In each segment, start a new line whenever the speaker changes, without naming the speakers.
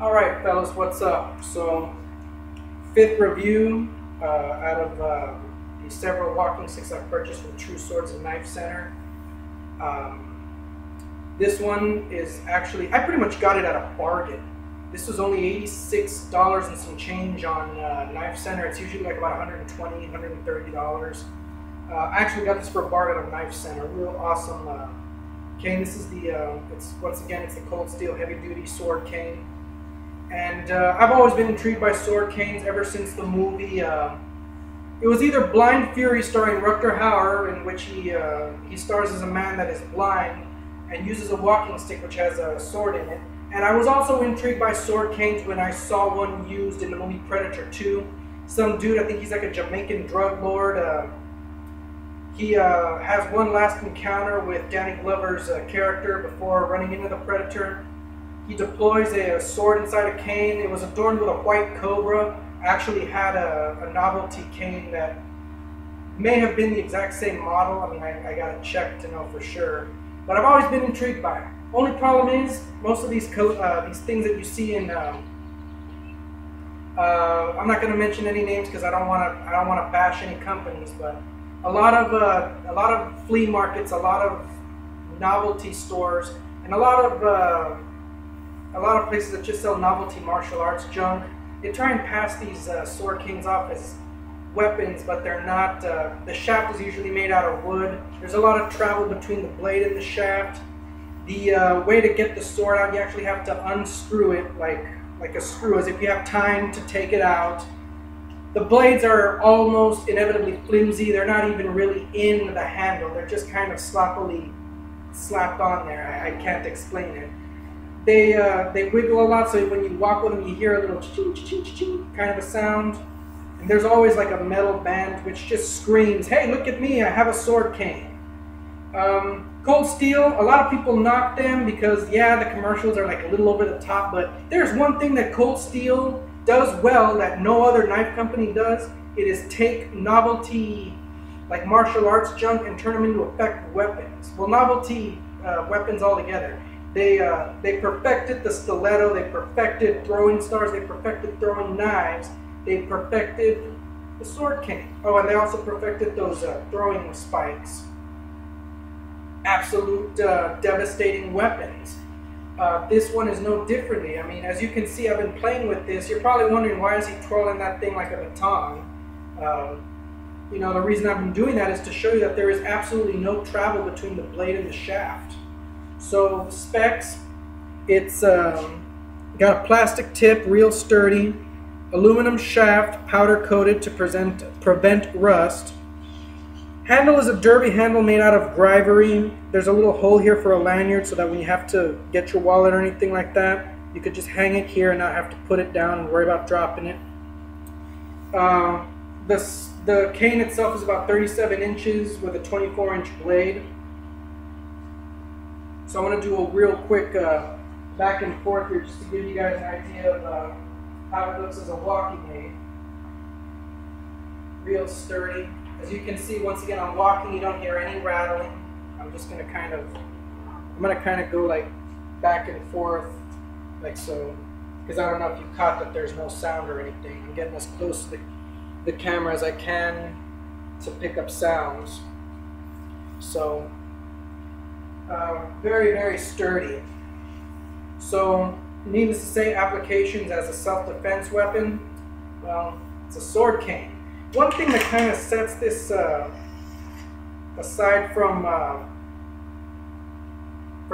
Alright fellas, what's up? So, fifth review out of the several walking sticks I purchased from True Swords and Knife Center. This one is actually, I pretty much got it at a bargain. This was only $86 and some change on Knife Center. It's usually like about $120, $130. I actually got this for a bargain on Knife Center. Real awesome cane. This is the, once again, it's the Cold Steel Heavy Duty Sword Cane. And I've always been intrigued by sword canes ever since the movie. It was either Blind Fury starring Rutger Hauer, in which he stars as a man that is blind and uses a walking stick which has a sword in it. And I was also intrigued by sword canes when I saw one used in the movie Predator 2. Some dude, I think he's like a Jamaican drug lord. He has one last encounter with Danny Glover's character before running into the Predator. He deploys a sword inside a cane. It was adorned with a white cobra. I actually had a novelty cane that may have been the exact same model. I mean, I got to check to know for sure. But I've always been intrigued by it. Only problem is, most of these things that you see in, I'm not going to mention any names because I don't want to bash any companies, but a lot of flea markets, a lot of novelty stores, and a lot of places that just sell novelty martial arts junk, they try and pass these sword canes off as weapons, but they're not. The shaft is usually made out of wood. There's a lot of travel between the blade and the shaft. The way to get the sword out, you actually have to unscrew it like a screw, as if you have time to take it out. The blades are almost inevitably flimsy. They're not even really in the handle. They're just kind of sloppily slapped on there. I can't explain it. They wiggle a lot, so when you walk with them, you hear a little ching kind of a sound. And there's always like a metal band which just screams, "Hey, look at me! I have a sword cane." Cold Steel, a lot of people knock them because, yeah, the commercials are like a little over the top, but there's one thing that Cold Steel does well that no other knife company does. It is take novelty, like martial arts junk, and turn them into effective weapons. Well, novelty weapons altogether. They perfected the stiletto, they perfected throwing stars, they perfected throwing knives, they perfected the sword cane. Oh, and they also perfected those throwing spikes. Absolute devastating weapons. This one is no differently. I mean, as you can see, I've been playing with this. You're probably wondering, why is he twirling that thing like a baton? You know, the reason I've been doing that is to show you that there is absolutely no travel between the blade and the shaft. So, specs, it's got a plastic tip, real sturdy, aluminum shaft, powder coated to prevent rust. Handle is a derby handle made out of grivery. There's a little hole here for a lanyard so that when you have to get your wallet or anything like that, you could just hang it here and not have to put it down and worry about dropping it. The cane itself is about 37 inches with a 24-inch blade. So I'm going to do a real quick back and forth here just to give you guys an idea of how it looks as a walking aid. Real sturdy. As you can see, once again, I'm walking, you don't hear any rattling. I'm just going to kind of go like back and forth, like so, because I don't know if you caught that there's no sound or anything. I'm getting as close to the camera as I can to pick up sounds. So, very, very sturdy. So, needless to say, applications as a self-defense weapon, well, it's a sword cane. One thing that kind of sets this aside from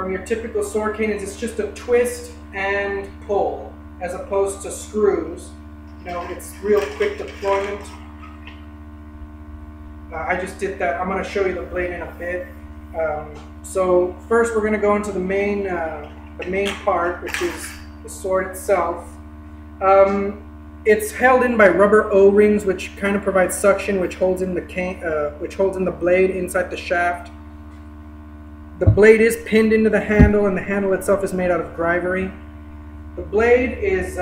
your typical sword cane is it's just a twist and pull, as opposed to screws. You know, it's real quick deployment. I just did that. I'm going to show you the blade in a bit. So first, we're going to go into the main part, which is the sword itself. It's held in by rubber O-rings, which kind of provide suction, which holds in the cane, which holds in the blade inside the shaft. The blade is pinned into the handle, and the handle itself is made out of grivery. The blade is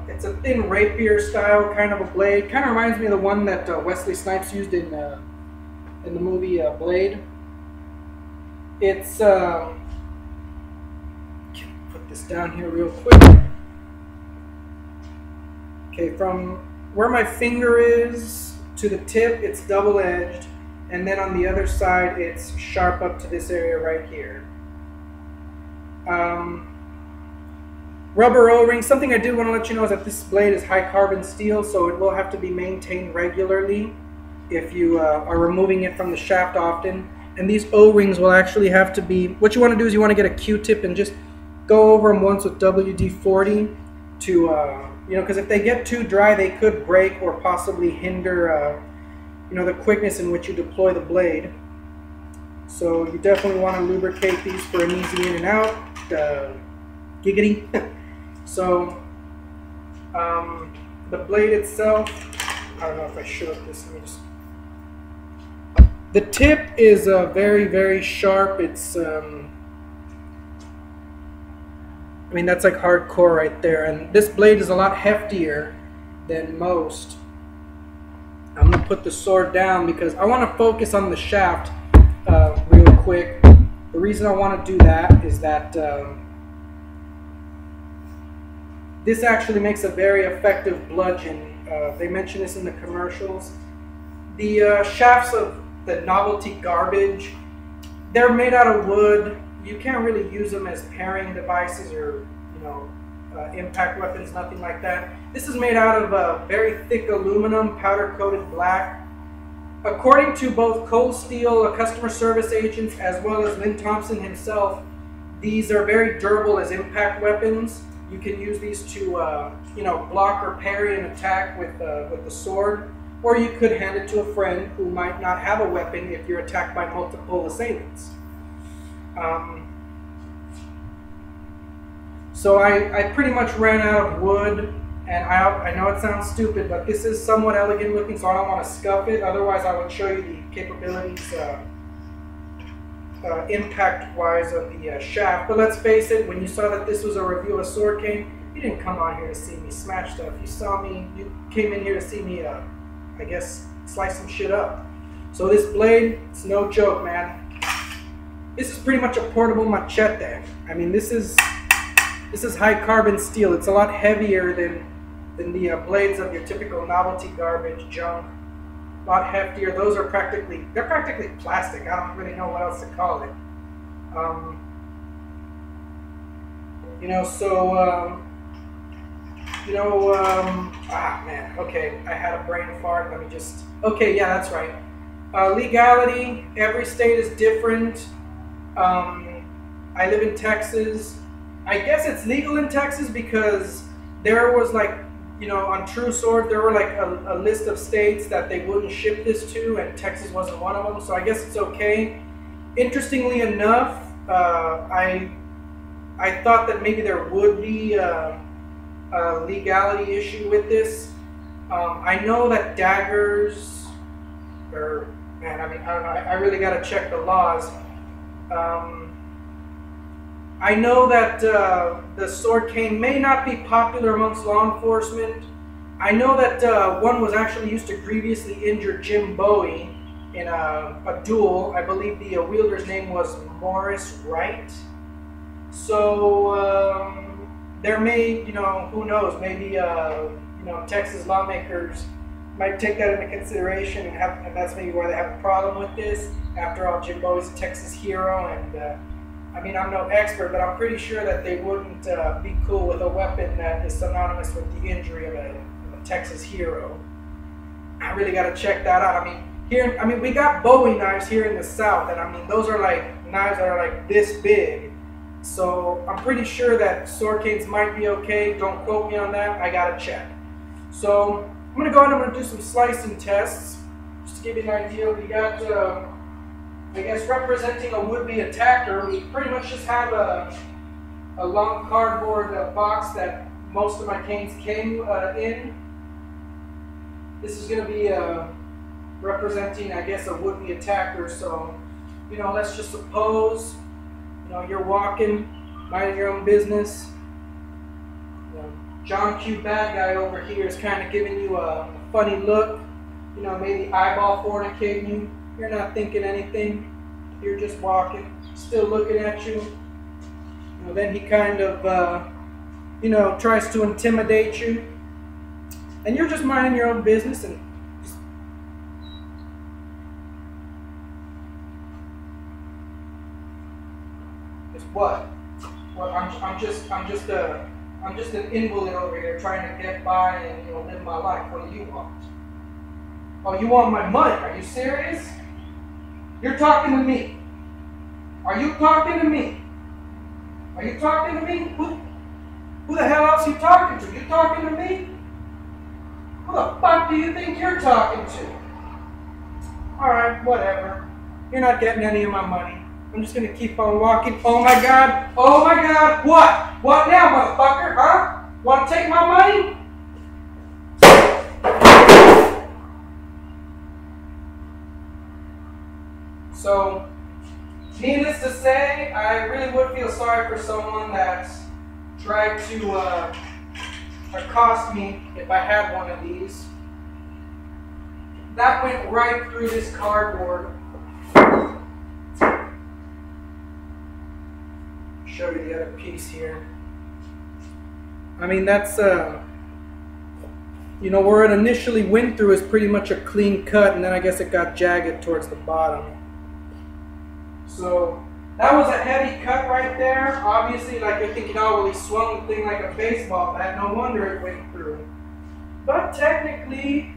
it's a thin rapier style kind of a blade. Kind of reminds me of the one that Wesley Snipes used in the movie Blade. It's put this down here real quick. Okay, from where my finger is to the tip, it's double-edged, and then on the other side, it's sharp up to this area right here. Rubber O-ring. Something I do want to let you know is that this blade is high carbon steel, so it will have to be maintained regularly if you are removing it from the shaft often. And these O-rings will actually have to be, what you want to do is you want to get a Q-tip and just go over them once with WD-40 to, you know, because if they get too dry, they could break or possibly hinder, you know, the quickness in which you deploy the blade. So you definitely want to lubricate these for an easy in and out. Giggity. So the blade itself, I don't know if I showed this. Let me just. The tip is very, very sharp. It's, I mean, that's like hardcore right there. And this blade is a lot heftier than most. I'm going to put the sword down because I want to focus on the shaft real quick. The reason I want to do that is that this actually makes a very effective bludgeon. They mention this in the commercials. The shafts of the novelty garbage, they're made out of wood. You can't really use them as paring devices or, you know, impact weapons, nothing like that. This is made out of very thick aluminum, powder-coated black. According to both Cold Steel customer service agents as well as Lynn Thompson himself, these are very durable as impact weapons. You can use these to, you know, block or parry an attack with the sword. Or you could hand it to a friend who might not have a weapon if you're attacked by multiple assailants. So I pretty much ran out of wood, and I know it sounds stupid, but this is somewhat elegant looking, so I don't want to scuff it. Otherwise, I would show you the capabilities impact-wise of the shaft. But let's face it, when you saw that this was a review of Sword Cane, you didn't come on here to see me smash stuff. You came in here to see me I guess, slice some shit up. So this blade, it's no joke, man. This is pretty much a portable machete. I mean, this is high carbon steel. It's a lot heavier than the blades of your typical novelty garbage junk. A lot heftier. Those are practically plastic. I don't really know what else to call it. You know, so man, okay, I had a brain fart, let me just, okay, yeah, that's right. Legality, every state is different. I live in Texas. I guess it's legal in Texas because there was like, you know, on True Sword, there were like a list of states that they wouldn't ship this to, and Texas wasn't one of them, so I guess it's okay. Interestingly enough, I thought that maybe there would be a legality issue with this. I know that daggers, or man, I mean, I don't know. I really got to check the laws. I know that the sword cane may not be popular amongst law enforcement. I know that one was actually used to grievously injure Jim Bowie in a duel. I believe the wielder's name was Morris Wright. So there may, you know, who knows, maybe, you know, Texas lawmakers might take that into consideration, and that's maybe why they have a problem with this. After all, Jim Bowie's a Texas hero, and I mean, I'm no expert, but I'm pretty sure that they wouldn't be cool with a weapon that is synonymous with the injury of a Texas hero. I really got to check that out. I mean, we got Bowie knives here in the South, and I mean, those are like knives that are like this big. So I'm pretty sure that sword canes might be okay. Don't quote me on that. I gotta check. So I'm gonna go ahead and I'm gonna do some slicing tests just to give you an idea. We got, I guess, representing a would-be attacker. We pretty much just have a long cardboard box that most of my canes came in. This is gonna be representing, I guess, a would-be attacker. So, you know, let's just suppose, you know, you're walking, minding your own business. You know, John Q. Bad Guy over here is kind of giving you a funny look. You know, maybe eyeball fornicating you. You're not thinking anything. You're just walking, still looking at you. You know, then he kind of, you know, tries to intimidate you. and you're just minding your own business and just what? Well, I'm just an invalid over here trying to get by and, you know, live my life. What do you want? Oh, you want my money? Are you serious? You're talking to me. Are you talking to me? Are you talking to me? Who the hell else are you talking to? You talking to me? Who the fuck do you think you're talking to? Alright, whatever. You're not getting any of my money. I'm just gonna keep on walking. Oh my god! Oh my god! What? What now, motherfucker? Huh? Want to take my money? So, needless to say, I really would feel sorry for someone that tried to accost me if I had one of these. That went right through this cardboard. Show you the other piece here. I mean, that's you know, where it initially went through is pretty much a clean cut, and then I guess it got jagged towards the bottom. So that was a heavy cut right there. Obviously, like you're thinking, oh, well, he swung the thing like a baseball bat. No wonder it went through. But technically,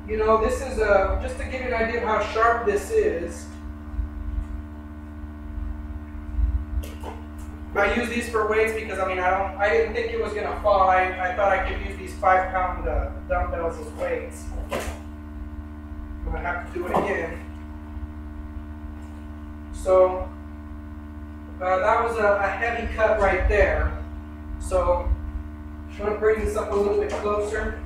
you know, this is just to give you an idea of how sharp this is. I use these for weights because, I mean, I didn't think it was going to fall. I thought I could use these 5-pound dumbbells as weights. I'm going to have to do it again. So, that was a heavy cut right there. So, I'm going to bring this up a little bit closer.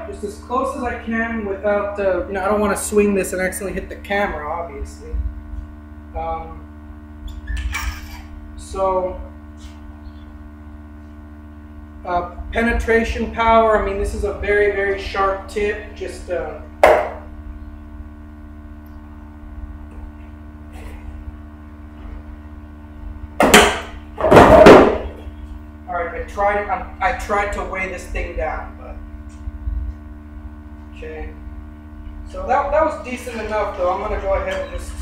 Just as close as I can without, you know, I don't want to swing this and accidentally hit the camera, obviously. Penetration power, I mean, this is a very, very sharp tip. Just, alright, I tried to weigh this thing down, but okay. So that was decent enough, though. I'm gonna go ahead and just.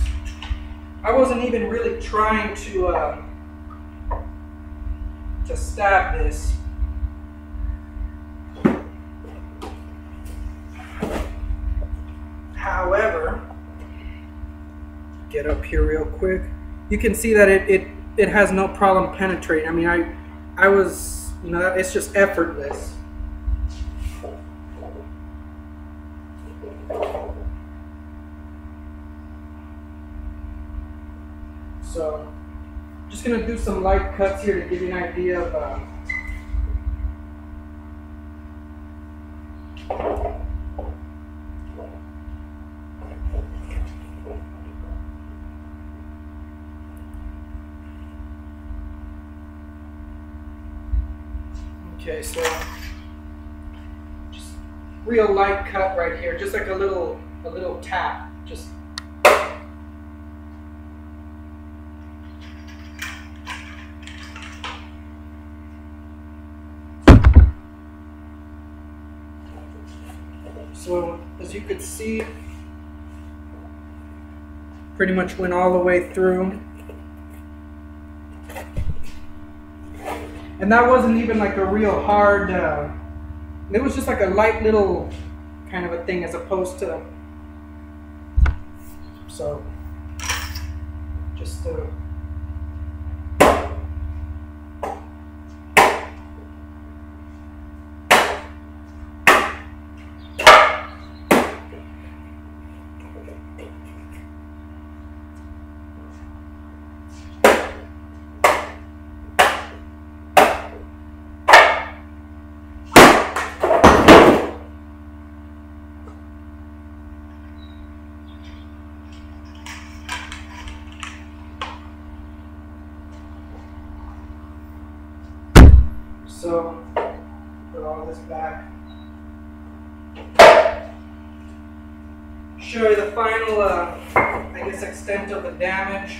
I wasn't even really trying to stab this. However, get up here real quick. You can see that it has no problem penetrating. I mean, I was, you know, it's just effortless. So, just gonna do some light cuts here to give you an idea of. Okay, so just real light cut right here, just like a little tap, just. So as you could see, pretty much went all the way through. And that wasn't even like a real hard, it was just like a light little kind of a thing as opposed to, so just So, put all this back. Show you the final, I guess, extent of the damage.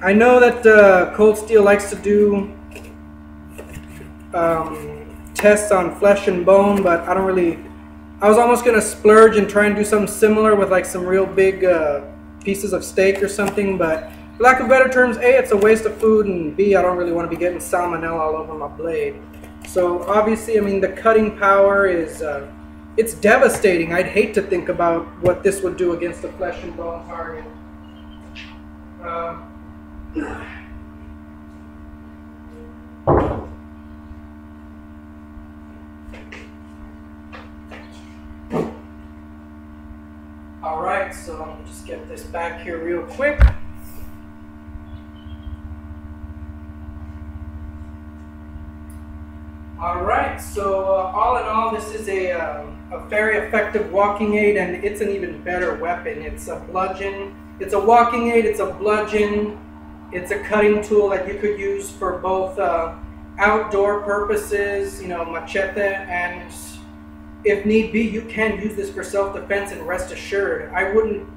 I know that Cold Steel likes to do tests on flesh and bone, but I don't really. I was almost gonna splurge and try and do something similar with like some real big pieces of steak or something, but for lack of better terms, A, it's a waste of food, and B, I don't really want to be getting salmonella all over my blade. So obviously, I mean, the cutting power is, it's devastating. I'd hate to think about what this would do against a flesh and bone target. Alright, so let me just get this back here real quick. Alright, so all in all, this is a very effective walking aid, and it's an even better weapon. It's a bludgeon. It's a walking aid, it's a bludgeon, it's a cutting tool that you could use for both outdoor purposes, you know, machete, and if need be, you can use this for self-defense, and rest assured, I wouldn't,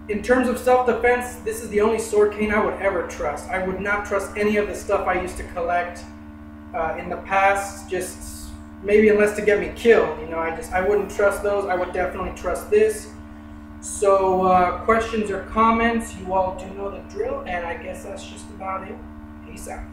in terms of self-defense, this is the only sword cane I would ever trust. I would not trust any of the stuff I used to collect in the past, just maybe unless to get me killed, you know, I wouldn't trust those. I would definitely trust this. So questions or comments, you all do know the drill, and I guess that's just about it. Peace out.